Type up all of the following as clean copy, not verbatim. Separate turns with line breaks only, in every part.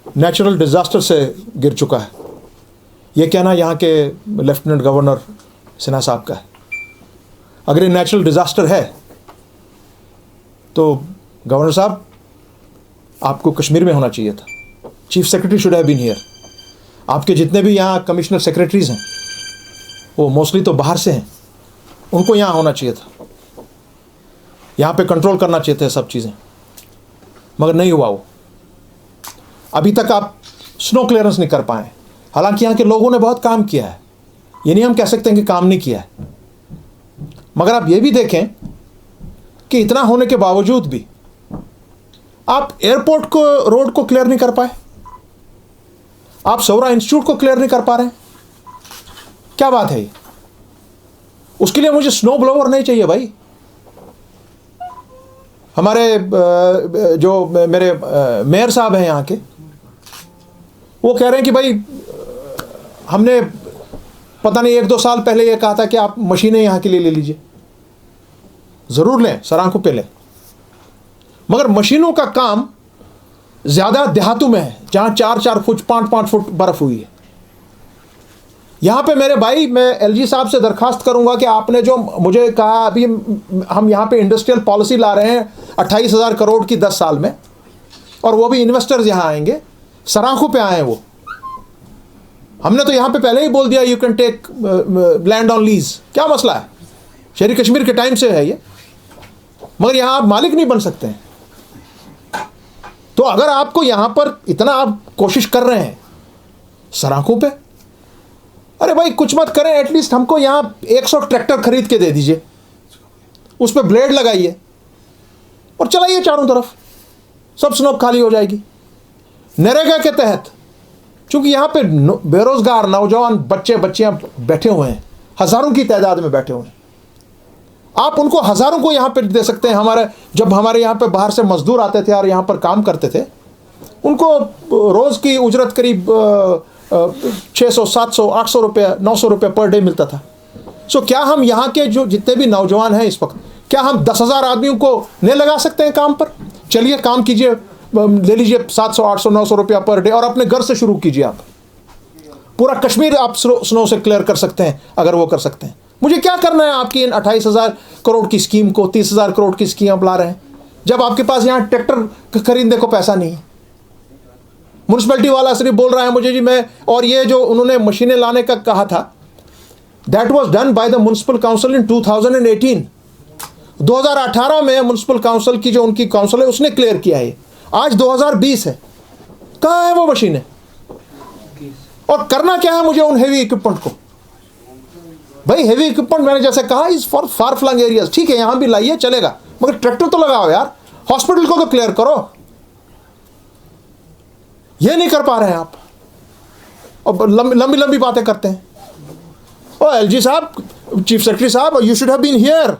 Natural disaster से गिर चुका है। ये कहना यहाँ के लेफ्टिनेंट गवर्नर सिन्हा साहब का है। अगर ये नेचुरल डिज़ास्टर है तो गवर्नर साहब आपको कश्मीर में होना चाहिए था। Chief secretary should have been here. आपके जितने भी यहाँ कमिश्नर सेक्रेटरीज हैं वो मोस्टली तो बाहर से हैं, उनको यहाँ होना चाहिए था, यहाँ पे कंट्रोल करना चाहिए था सब चीज़ें, मगर नहीं हुआ वो। अभी तक आप स्नो क्लियरेंस नहीं कर पाए। हालांकि यहाँ के लोगों ने बहुत काम किया है, ये नहीं हम कह सकते हैं कि काम नहीं किया है, मगर आप ये भी देखें कि इतना होने के बावजूद भी आप एयरपोर्ट को, रोड को क्लियर नहीं कर पाए, आप सौरा इंस्टीट्यूट को क्लियर नहीं कर पा रहे हैं। क्या बात है ये? उसके लिए मुझे स्नो ब्लोवर नहीं चाहिए भाई। हमारे जो मेरे मेयर साहब हैं यहाँ के, वो कह रहे हैं कि भाई हमने पता नहीं 1-2 साल पहले ये कहा था कि आप मशीनें यहाँ के लिए ले लीजिए। ज़रूर लें, सराखों पे लें, मगर मशीनों का काम ज़्यादा देहातों में है जहाँ 4-4 फुट 5-5 फुट बर्फ़ हुई है। यहाँ पे मेरे भाई, मैं एलजी साहब से दरखास्त करूँगा कि आपने जो मुझे कहा अभी हम यहाँ पे इंडस्ट्रियल पॉलिसी ला रहे हैं 28,000 करोड़ की 10 साल में, और वो भी इन्वेस्टर्स यहाँ आएंगे, सराखों पे आए वो। हमने तो यहाँ पे पहले ही बोल दिया you can take land on lease. क्या मसला है? शहरी कश्मीर के टाइम से है ये, मगर यहाँ आप मालिक नहीं बन सकते हैं। तो अगर आपको यहाँ पर इतना आप कोशिश कर रहे हैं सराखों पे, अरे भाई कुछ मत करें, एटलीस्ट हमको यहाँ 100 ट्रैक्टर खरीद के दे दीजिए, उस पर ब्लेड लगाइए और चलाइए चारों तरफ, सब स्नोब खाली हो जाएगी। नरेगा के तहत, चूंकि यहाँ पे बेरोजगार नौजवान बच्चे बच्चियाँ बैठे हुए हैं, हज़ारों की तादाद में बैठे हुए हैं, आप उनको हज़ारों को यहाँ पे दे सकते हैं। जब हमारे यहाँ पे बाहर से मजदूर आते थे और यहाँ पर काम करते थे, उनको रोज़ की उजरत करीब 600, 700, 800 रुपये, 900 रुपये पर डे मिलता था। सो क्या हम यहाँ के जो जितने भी नौजवान हैं इस वक्त, क्या हम 10,000 आदमियों को नहीं लगा सकते हैं काम पर? चलिए काम कीजिए, ले लीजिए 700, 800, 900 रुपया पर डे और अपने घर से शुरू कीजिए। आप पूरा कश्मीर आप स्नो से क्लियर कर सकते हैं अगर वो कर सकते हैं। मुझे क्या करना है आपकी इन 28,000 करोड़ की स्कीम को 30,000 करोड़ की स्कीम आप ला रहे हैं, जब आपके पास यहाँ ट्रैक्टर खरीदने को पैसा नहीं है। म्यूनसिपैलिटी वाला सिर्फ बोल रहा है मुझे जी मैं, और ये जो उन्होंने मशीनें लाने का कहा था, that was done by the municipal council in 2018। 2018 में म्यूनसिपल काउंसिल की जो उनकी काउंसिल है उसने क्लियर किया है। आज 2020 है, कहाँ है वो मशीनें? और करना क्या है मुझे उन हेवी इक्विपमेंट को? भाई हेवी इक्विपमेंट मैंने जैसे कहा is for far flung areas, ठीक है यहाँ भी लाइए चलेगा, मगर ट्रैक्टर तो लगाओ यार, हॉस्पिटल को तो क्लियर करो। ये नहीं कर पा रहे हैं आप, और लंबी लंबी बातें करते हैं। ओ एलजी साहब, चीफ सेक्रेटरी साहब, you should have been here.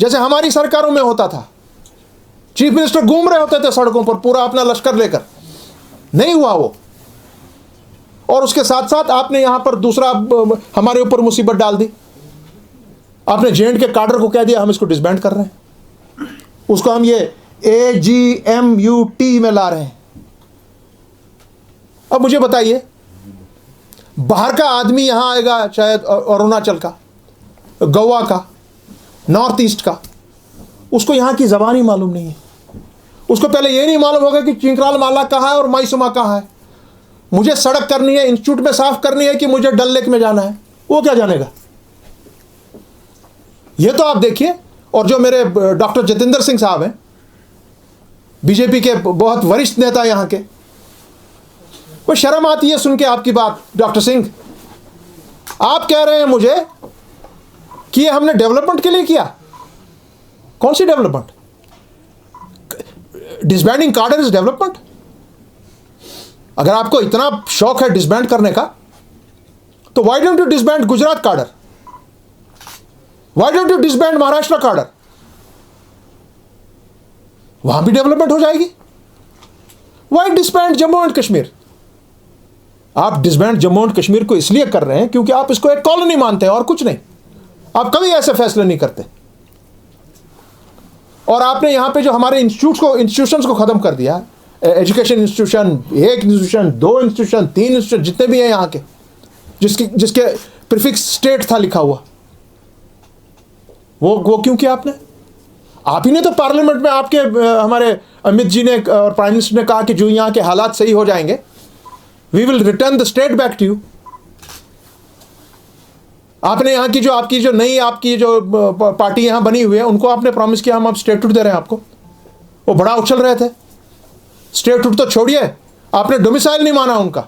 जैसे हमारी सरकारों में होता था, चीफ मिनिस्टर घूम रहे होते थे सड़कों पर पूरा अपना लश्कर लेकर, नहीं हुआ वो। और उसके साथ साथ आपने यहां पर दूसरा हमारे ऊपर मुसीबत डाल दी, आपने जेएंड के काडर को कह दिया हम इसको डिसबैंड कर रहे हैं, उसको हम ये AGMUT में ला रहे हैं। अब मुझे बताइए, बाहर का आदमी यहां आएगा, शायद अरुणाचल का, गोवा का, नॉर्थ ईस्ट का, उसको यहां की जबान ही मालूम नहीं है। उसको पहले ये नहीं मालूम होगा कि चिंकराल माला कहाँ है और माईसुमा कहाँ है। मुझे सड़क करनी है, इंस्टीट्यूट में साफ करनी है कि मुझे डल लेक में जाना है, वो क्या जानेगा? ये तो आप देखिए। और जो मेरे डॉक्टर जितेंद्र सिंह साहब हैं, बीजेपी के बहुत वरिष्ठ नेता यहाँ के, वो शर्म आती है सुन के आपकी बात। डॉक्टर सिंह, आप कह रहे हैं मुझे कि ये हमने डेवलपमेंट के लिए किया। कौन सी development? Disbanding cadre is development? अगर आपको इतना शौक है डिसबैंड करने का, तो why don't you disband Gujarat cadre? Why don't you disband Maharashtra cadre? वहां भी डेवलपमेंट हो जाएगी। Why disband Jammu and Kashmir? आप डिसबैंड जम्मू एंड कश्मीर को इसलिए कर रहे हैं क्योंकि आप इसको एक कॉलोनी मानते हैं और कुछ नहीं। आप कभी ऐसे फैसले नहीं करते। और आपने यहां पे जो हमारे इंस्टीट्यूशंस को खत्म कर दिया, एजुकेशन इंस्टीट्यूशन, एक इंस्टीट्यूशन, 2 इंस्टीट्यूशन, 3 इंस्टीट्यूशन, जितने भी हैं यहाँ के, जिसके प्रीफिक्स स्टेट था लिखा हुआ, वो क्यों किया आपने? आप ही ने तो पार्लियामेंट में आपके हमारे अमित जी ने और प्राइम मिनिस्टर ने कहा कि जो यहाँ के हालात सही हो जाएंगे, we will return the state back to you. आपने यहाँ की आपकी जो नई आपकी जो पार्टी यहाँ बनी हुई है, उनको आपने प्रॉमिस किया हम अब स्टेटहुड दे रहे हैं आपको। वो बड़ा उछल रहे थे। स्टेटहुड तो छोड़िए, आपने डोमिसाइल नहीं माना उनका।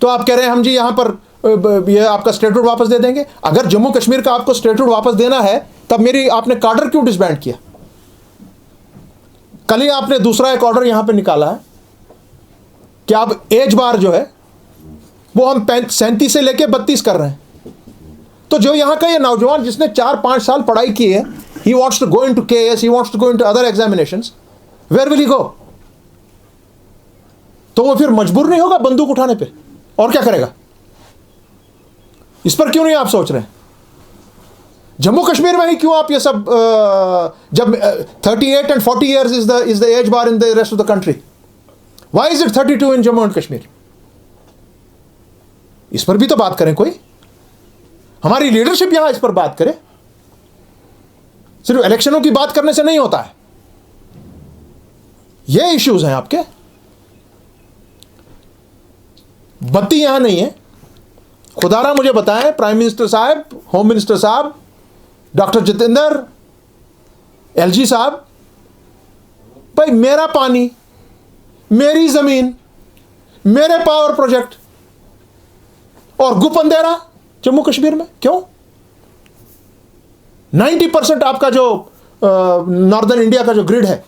तो आप कह रहे हैं हम जी यहाँ पर ये आपका स्टेटहुड वापस दे देंगे। अगर जम्मू कश्मीर का आपको स्टेटहुड वापस देना है, तब मेरी आपने कार्डर क्यों डिसबैंड किया? कल ही आपने दूसरा एक ऑर्डर यहां पे निकाला है कि आप एज बार जो है वो हम 37 से लेके 32 कर रहे हैं। तो जो यहां का ये नौजवान जिसने 4-5 साल पढ़ाई की है, he wants to go into KS, he wants to go into other examinations, where will he go? तो वो फिर मजबूर नहीं होगा बंदूक उठाने पे? और क्या करेगा? इस पर क्यों नहीं आप सोच रहे हैं? जम्मू कश्मीर में ही क्यों आप ये सब जब 38 and 40 years is the age bar in the rest of the country, why is it 32 in Jammu and Kashmir? इस पर भी तो बात करें, कोई हमारी लीडरशिप यहां इस पर बात करे। सिर्फ इलेक्शनों की बात करने से नहीं होता है। ये इश्यूज हैं आपके। बत्ती यहां नहीं है। खुदारा मुझे बताएं, प्राइम मिनिस्टर साहब, होम मिनिस्टर साहब, डॉक्टर जितेंद्र, एलजी साहब, भाई मेरा पानी, मेरी जमीन, मेरे पावर प्रोजेक्ट और गुप अंधेरा जम्मू कश्मीर में क्यों? 90% आपका जो नॉर्दर्न इंडिया का जो ग्रिड है,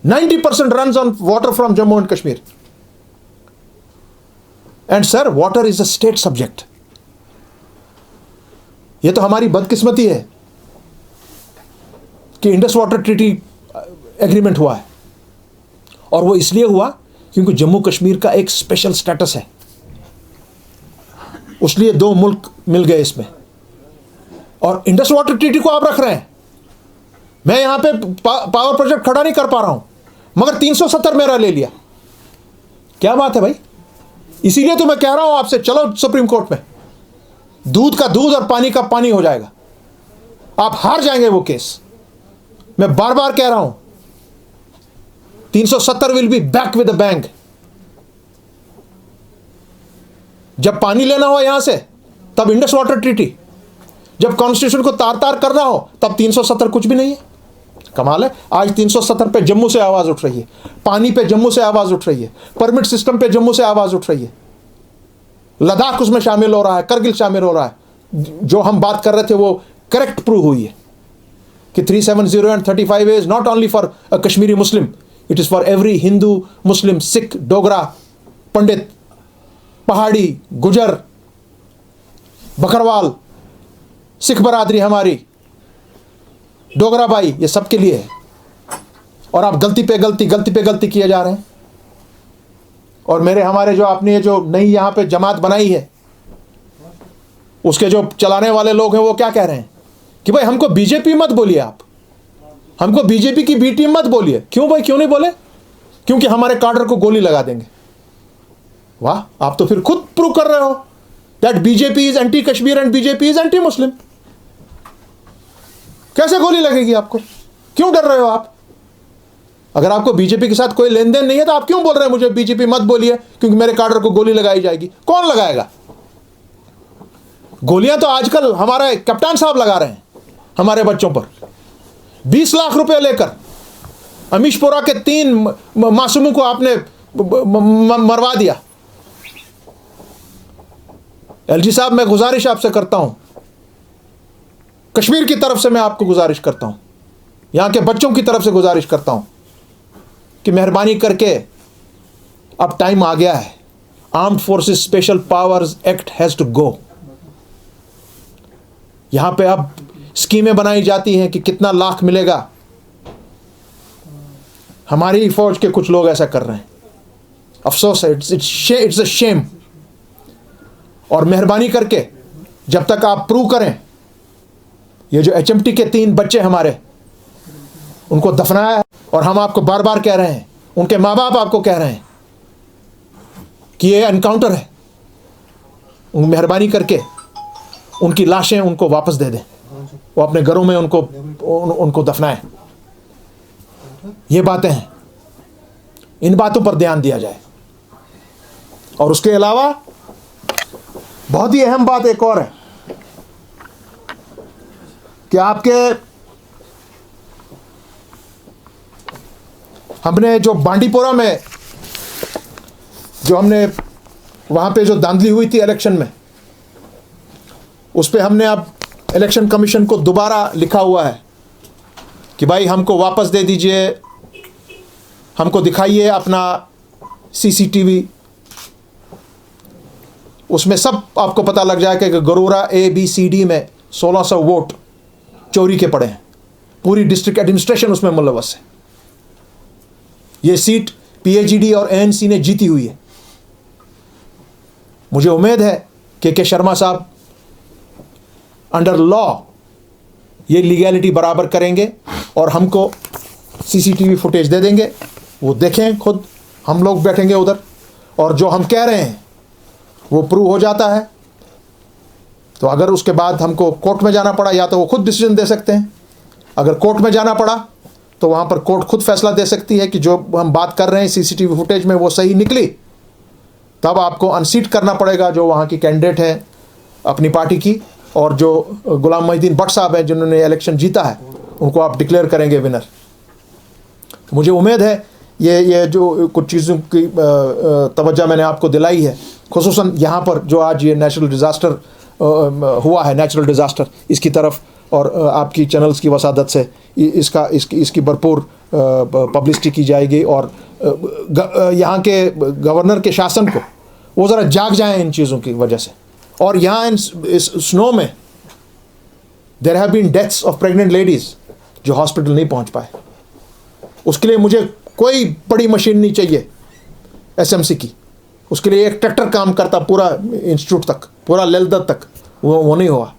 90% runs on water from Jammu and Kashmir. And sir, water is a state subject. ये तो हमारी बदकिस्मती है कि इंडस वाटर ट्रीटी एग्रीमेंट हुआ है, और वो इसलिए हुआ क्योंकि जम्मू कश्मीर का एक स्पेशल स्टेटस है, उसलिए 2 मुल्क मिल गए इसमें। और इंडस वाटर ट्रीटी को आप रख रहे हैं। मैं यहां पे पावर प्रोजेक्ट खड़ा नहीं कर पा रहा हूं, मगर 370 मेरा ले लिया। क्या बात है भाई? इसीलिए तो मैं कह रहा हूं आपसे, चलो सुप्रीम कोर्ट में, दूध का दूध और पानी का पानी हो जाएगा। आप हार जाएंगे वो केस। मैं बार बार कह रहा हूं, 370 will be back with the bank. जब पानी लेना हो यहां से, तब इंडस वाटर ट्रीटी। जब कॉन्स्टिट्यूशन को तार तार करना हो, तब 370 कुछ भी नहीं है। कमाल है, आज 370 पे जम्मू से आवाज उठ रही है, पानी पे जम्मू से आवाज उठ रही है, परमिट सिस्टम पे जम्मू से आवाज उठ रही है, लद्दाख उसमें शामिल हो रहा है, करगिल शामिल हो रहा है। जो हम बात कर रहे थे वो करेक्ट प्रूव हुई है कि 370 and 35A is not only for a Kashmiri Muslim, it is for every Hindu, Muslim, Sikh, Dogra, Pandit, Pahari, Gujjar, Bakarwal, Sikh बरादरी हमारी, डोगरा भाई, ये सबके लिए है। और आप गलती पे गलती किए जा रहे हैं। और हमारे जो आपने जो नई यहां पे जमात बनाई है, उसके जो चलाने वाले लोग हैं वो क्या कह रहे हैं कि भाई हमको बीजेपी मत बोलिए, आप हमको बीजेपी की बी टीम मत बोलिए। क्यों भाई, क्यों नहीं बोले? क्योंकि हमारे कार्डर को गोली लगा देंगे। वाह, आप तो फिर खुद प्रूव कर रहे हो that BJP is anti Kashmir and BJP is anti Muslim. कैसे गोली लगेगी आपको? क्यों डर रहे हो आप? अगर आपको बीजेपी के साथ कोई लेन देन नहीं है तो आप क्यों बोल रहे हैं मुझे बीजेपी मत बोलिए क्योंकि मेरे कार्डर को गोली लगाई जाएगी? कौन लगाएगा गोलियां? तो आजकल हमारे कप्तान साहब लगा रहे हैं हमारे बच्चों पर। 20 लाख रुपए लेकर अमीशपुरा के 3 मासूमों को आपने मरवा दिया। एलजी साहब, मैं गुजारिश आपसे करता हूं, कश्मीर की तरफ से मैं आपको गुजारिश करता हूं, यहां के बच्चों की तरफ से गुजारिश करता हूं कि मेहरबानी करके अब टाइम आ गया है। Armed forces special powers act has to go. यहां पे अब स्कीमें बनाई जाती हैं कि कितना लाख मिलेगा। हमारी फौज के कुछ लोग ऐसा कर रहे हैं। अफसोस है, इट्स अ शेम। और मेहरबानी करके जब तक आप प्रूव करें, ये जो HMT के 3 बच्चे हमारे उनको दफनाया है। और हम आपको बार बार कह रहे हैं, उनके माँ बाप आपको कह रहे हैं कि ये एनकाउंटर है, मेहरबानी करके उनकी लाशें उनको वापस दे दें, वो अपने घरों में उनको दफनाएं। ये बातें हैं, इन बातों पर ध्यान दिया जाए। और उसके अलावा बहुत ही अहम बात एक और है कि हमने जो बांडीपोरा में जो हमने वहां पे जो धांधली हुई थी इलेक्शन में, उस पे हमने अब इलेक्शन कमीशन को दोबारा लिखा हुआ है कि भाई हमको वापस दे दीजिए, हमको दिखाइए अपना सीसीटीवी। उसमें सब आपको पता लग जाएगा कि गरोरा ABCD में 1600 वोट चोरी के पड़े हैं। पूरी डिस्ट्रिक्ट एडमिनिस्ट्रेशन उसमें मुलव्वस है। ये सीट PAGD और ANC ने जीती हुई है। मुझे उम्मीद है कि के शर्मा साहब अंडर लॉ ये लीगैलिटी बराबर करेंगे और हमको CCTV फुटेज दे देंगे, वो देखें खुद। हम लोग बैठेंगे उधर और जो हम कह रहे हैं वो प्रूव हो जाता है तो अगर उसके बाद हमको कोर्ट में जाना पड़ा, या तो वो खुद डिसीजन दे सकते हैं। अगर कोर्ट में जाना पड़ा तो वहाँ पर कोर्ट खुद फैसला दे सकती है कि जो हम बात कर रहे हैं CCTV फुटेज में वो सही निकली। तब आपको अनसीट करना पड़ेगा जो वहाँ की कैंडिडेट है अपनी पार्टी की, और जो गुलाम मोहिद्दीन भट्ट साहब हैं जिन्होंने इलेक्शन जीता है उनको आप डिक्लेयर करेंगे विनर। मुझे उम्मीद है ये जो कुछ चीज़ों की तवज्जो मैंने आपको दिलाई है, खुसूसन यहाँ पर जो आज ये नेचुरल डिज़ास्टर हुआ है, नेचुरल डिज़ास्टर, इसकी तरफ और आपकी चैनल्स की वसादत से इसकी भरपूर पब्लिसिटी की जाएगी। और यहाँ के गवर्नर के शासन को वो ज़रा जाग जाएं इन चीज़ों की वजह से। और यहाँ इस स्नो में there have been deaths of pregnant ladies जो हॉस्पिटल नहीं पहुँच पाए। उसके लिए मुझे कोई बड़ी मशीन नहीं चाहिए SMC की, उसके लिए एक ट्रैक्टर काम करता पूरा इंस्टीट्यूट तक, पूरा लेह तक, वो नहीं हुआ।